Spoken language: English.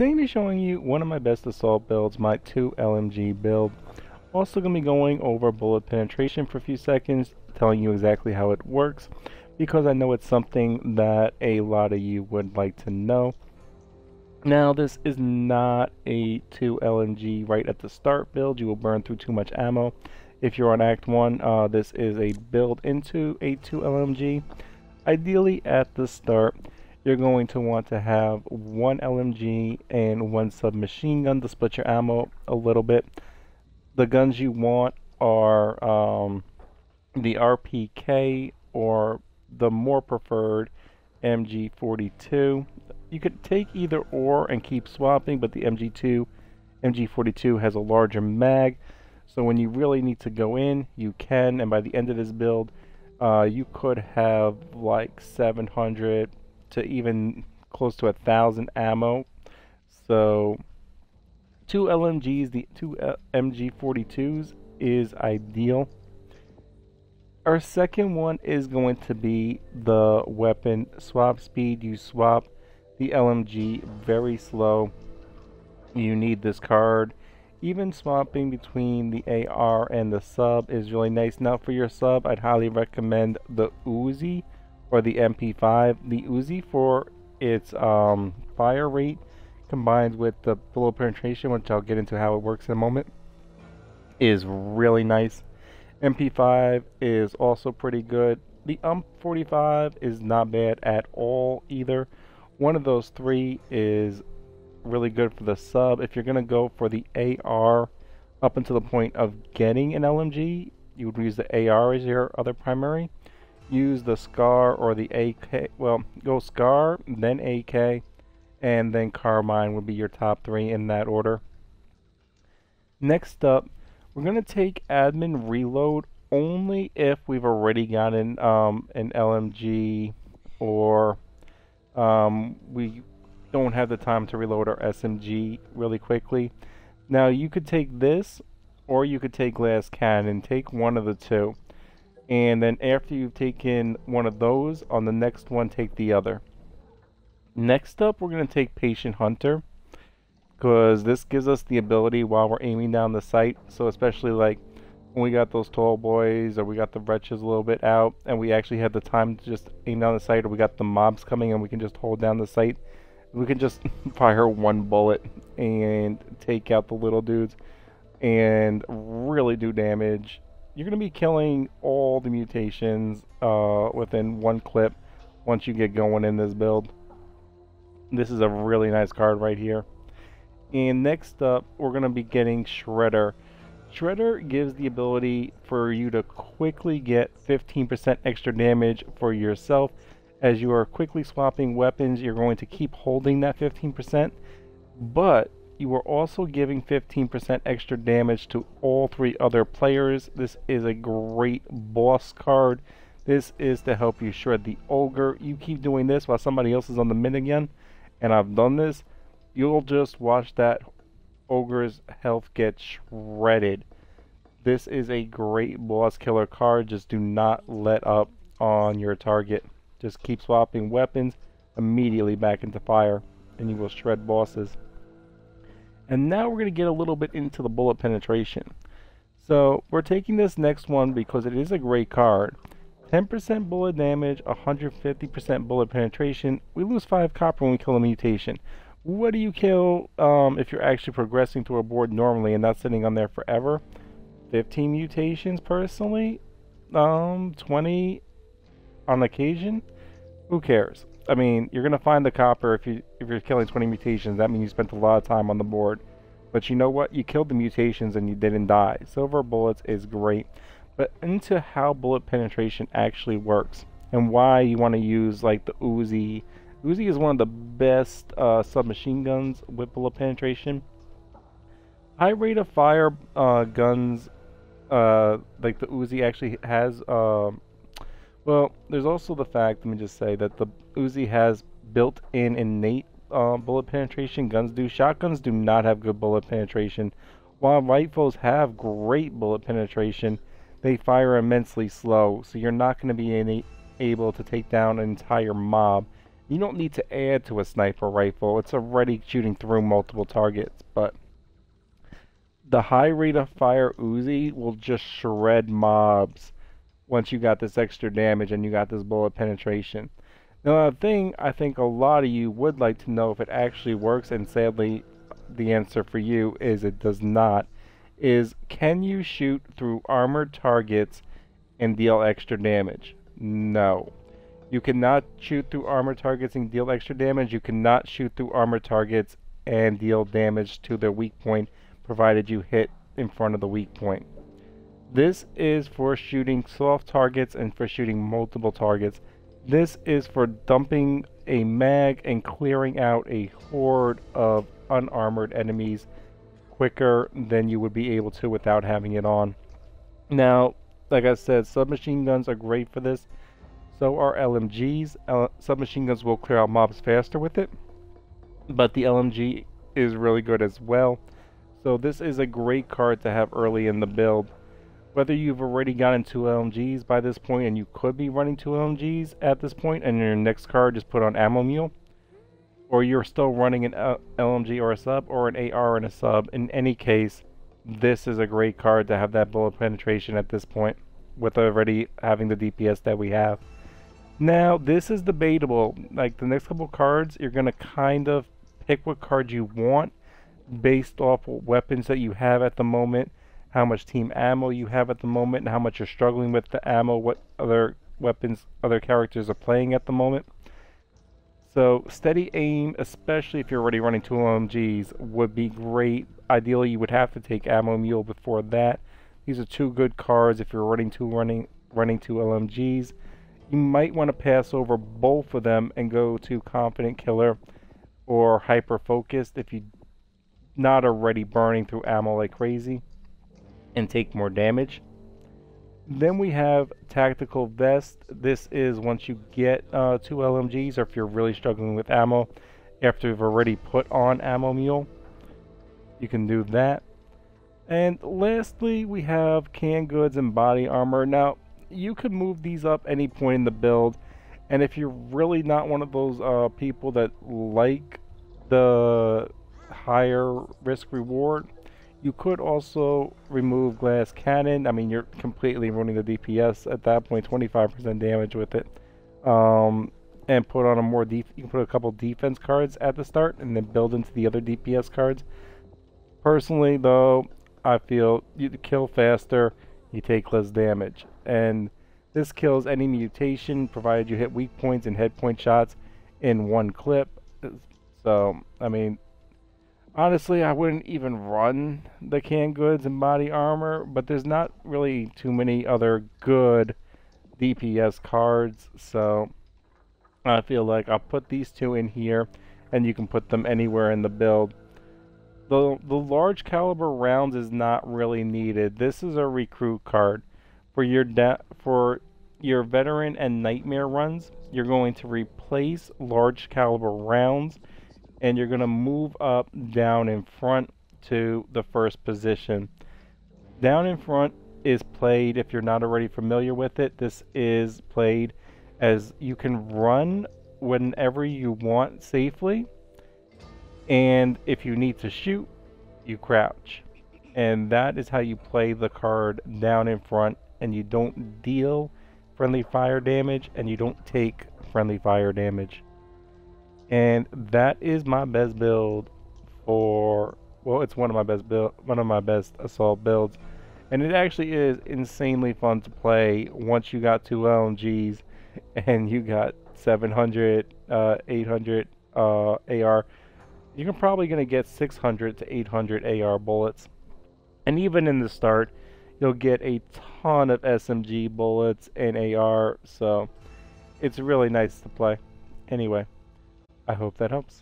Today I'm going to be showing you one of my best assault builds, my 2 LMG build. Also going to be going over bullet penetration for a few seconds, telling you exactly how it works, because I know it's something that a lot of you would like to know. Now, this is not a 2 LMG right at the start build. You will burn through too much ammo. If you're on Act 1, this is a build into a 2 LMG. Ideally, at the start, you're going to want to have 1 LMG and 1 submachine gun to split your ammo a little bit. The guns you want are the RPK or the more preferred MG42. You could take either or and keep swapping, but the MG42 has a larger mag, so when you really need to go in, you can, and by the end of this build, you could have like 700 to even close to 1,000 ammo. So 2 LMGs, the 2 MG42s is ideal. Our second one is going to be the weapon swap speed. You swap the LMG very slow. You need this card. Even swapping between the AR and the sub is really nice. Now for your sub, I'd highly recommend the Uzi or the MP5. The Uzi, for its fire rate combined with the bullet penetration, which I'll get into how it works in a moment, is really nice. MP5 is also pretty good. The UMP45 is not bad at all either. One of those three is really good for the sub. If you're going to go for the AR up until the point of getting an LMG, you would use the AR as your other primary. Use the SCAR or the AK. Well, go SCAR, then AK, and then Carbine would be your top 3 in that order. Next up, we're going to take admin reload only if we've already gotten an LMG or we don't have the time to reload our SMG really quickly. Now, you could take this or you could take glass cannon. Take one of the two. And then after you've taken one of those, on the next one, take the other. Next up, we're going to take Patient Hunter, because this gives us the ability while we're aiming down the sight. So especially like when we got those tall boys or we got the wretches a little bit out and we actually had the time to just aim down the sight, or we got the mobs coming and we can just hold down the sight, we can just fire one bullet and take out the little dudes and really do damage. You're going to be killing all the mutations within one clip once you get going in this build. This is a really nice card right here. And next up, we're going to be getting Shredder. Shredder gives the ability for you to quickly get 15% extra damage for yourself. As you are quickly swapping weapons, you're going to keep holding that 15%, but you are also giving 15% extra damage to all 3 other players. This is a great boss card. This is to help you shred the ogre. You keep doing this while somebody else is on the minigun, and I've done this. You'll just watch that ogre's health get shredded. This is a great boss killer card. Just do not let up on your target. Just keep swapping weapons immediately back into fire, and you will shred bosses. And now we're going to get a little bit into the bullet penetration. So we're taking this next one because it is a great card. 10% bullet damage, 150% bullet penetration. We lose 5 copper when we kill a mutation. What do you kill if you're actually progressing through a board normally and not sitting on there forever? 15 mutations personally? 20 on occasion? Who cares? I mean, you're going to find the copper if you're killing 20 mutations. That means you spent a lot of time on the board. But you know what? You killed the mutations and you didn't die. Silver bullets is great. But into how bullet penetration actually works and why you want to use like the Uzi. Uzi is one of the best submachine guns with bullet penetration. High rate of fire guns like the Uzi actually has... well, there's also the fact, let me just say, that the Uzi has built-in innate bullet penetration. Guns do. Shotguns do not have good bullet penetration. While rifles have great bullet penetration, they fire immensely slow, so you're not going to be able to take down an entire mob You don't need to add to a sniper rifle. It's already shooting through multiple targets, but the high rate of fire Uzi will just shred mobs once you got this extra damage and you got this bullet penetration. Now, the thing I think a lot of you would like to know if it actually works, and sadly, the answer for you is it does not, is can you shoot through armored targets and deal extra damage? No. You cannot shoot through armored targets and deal extra damage. You cannot shoot through armored targets and deal damage to their weak point, provided you hit in front of the weak point. This is for shooting soft targets and for shooting multiple targets. This is for dumping a mag and clearing out a horde of unarmored enemies quicker than you would be able to without having it on. Now, like I said, submachine guns are great for this. So are LMGs. Submachine guns will clear out mobs faster with it, but the LMG is really good as well. So this is a great card to have early in the build. Whether you've already gotten 2 LMGs by this point, and you could be running 2 LMGs at this point, and your next card just put on Ammo Mule, or you're still running an LMG or a sub, or an AR and a sub, in any case, this is a great card to have that bullet penetration at this point, with already having the DPS that we have. Now, this is debatable. Like, the next couple cards, you're going to kind of pick what card you want based off what weapons that you have at the moment, how much team ammo you have at the moment, and how much you're struggling with the ammo, what other weapons other characters are playing at the moment. So steady aim, especially if you're already running 2 LMGs, would be great. Ideally, you would have to take Ammo Mule before that. These are 2 good cards if you're running 2 LMGs. You might want to pass over both of them and go to Confident Killer or Hyper Focused if you're not already burning through ammo like crazy and take more damage. Then we have Tactical Vest. This is once you get 2 LMGs, or if you're really struggling with ammo after you've already put on Ammo Mule, you can do that. And lastly, we have Canned Goods and Body Armor. Now, you could move these up any point in the build, and if you're really not one of those people that like the higher risk reward, you could also remove Glass Cannon. I mean, you're completely running the DPS at that point, 25% damage with it, and put on a more you can put a couple defense cards at the start and then build into the other DPS cards. Personally, though, I feel you kill faster, you take less damage, and this kills any mutation provided you hit weak points and head point shots in one clip. So, I mean, honestly, I wouldn't even run the Canned Goods and Body Armor, but there's not really too many other good DPS cards, so I feel like I'll put these 2 in here, and you can put them anywhere in the build. The large caliber rounds is not really needed. This is a recruit card. For your veteran and nightmare runs, you're going to replace large caliber rounds, and you're going to move up down in front to the first position. Down in front is played, if you're not already familiar with it, this is played as you can run whenever you want safely, and if you need to shoot, you crouch. And that is how you play the card down in front, and you don't deal friendly fire damage, and you don't take friendly fire damage. And that is my best build for, well, it's one of my best assault builds. And it actually is insanely fun to play once you got 2 LMGs and you got 700, 800 AR. You're probably going to get 600 to 800 AR bullets. And even in the start, you'll get a ton of SMG bullets and AR, so it's really nice to play. Anyway, I hope that helps.